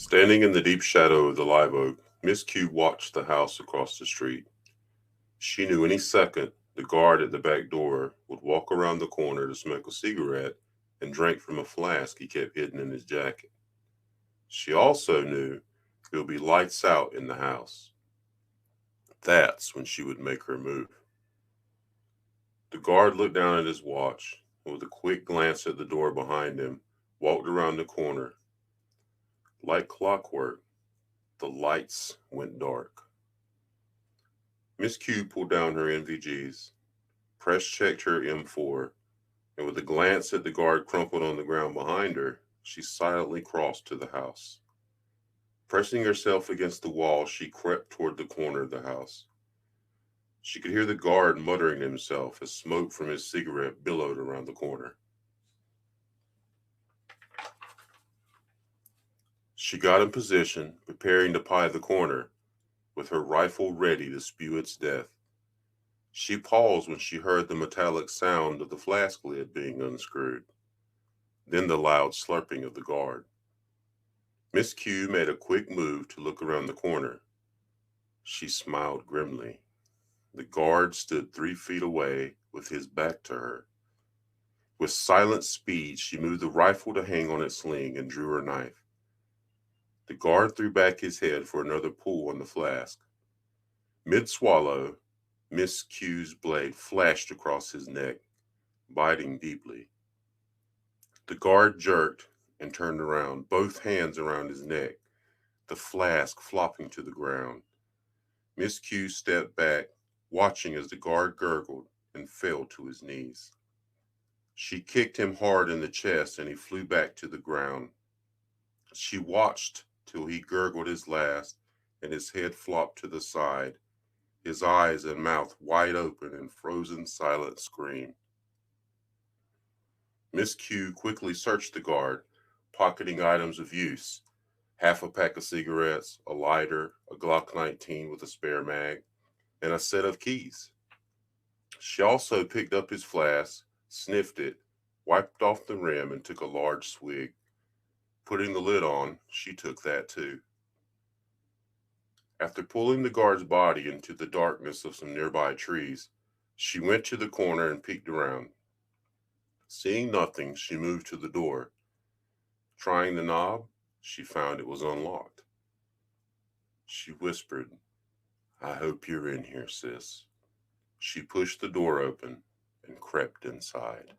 Standing in the deep shadow of the live oak, Miss Q watched the house across the street. She knew any second the guard at the back door would walk around the corner to smoke a cigarette and drink from a flask he kept hidden in his jacket. She also knew it would be lights out in the house. That's when she would make her move. The guard looked down at his watch and, with a quick glance at the door behind him, walked around the corner. Like clockwork, the lights went dark. Miss Q pulled down her NVGs, press checked her M4, and with a glance at the guard crumpled on the ground behind her, she silently crossed to the house. Pressing herself against the wall, she crept toward the corner of the house. She could hear the guard muttering to himself as smoke from his cigarette billowed around the corner. She got in position, preparing to pie the corner, with her rifle ready to spew its death. She paused when she heard the metallic sound of the flask lid being unscrewed, then the loud slurping of the guard. Miss Q made a quick move to look around the corner. She smiled grimly. The guard stood 3 feet away with his back to her. With silent speed, she moved the rifle to hang on its sling and drew her knife. The guard threw back his head for another pull on the flask. Mid-swallow, Miss Q's blade flashed across his neck, biting deeply. The guard jerked and turned around, both hands around his neck, the flask flopping to the ground. Miss Q stepped back, watching as the guard gurgled and fell to his knees. She kicked him hard in the chest and he flew back to the ground. She watched till he gurgled his last and his head flopped to the side, his eyes and mouth wide open in frozen silent scream. Miss Q quickly searched the guard, pocketing items of use: half a pack of cigarettes, a lighter, a Glock 19 with a spare mag, and a set of keys. She also picked up his flask, sniffed it, wiped off the rim, and took a large swig. Putting the lid on, she took that too. After pulling the guard's body into the darkness of some nearby trees, she went to the corner and peeked around. Seeing nothing, she moved to the door. Trying the knob, she found it was unlocked. She whispered, "I hope you're in here, sis." She pushed the door open and crept inside.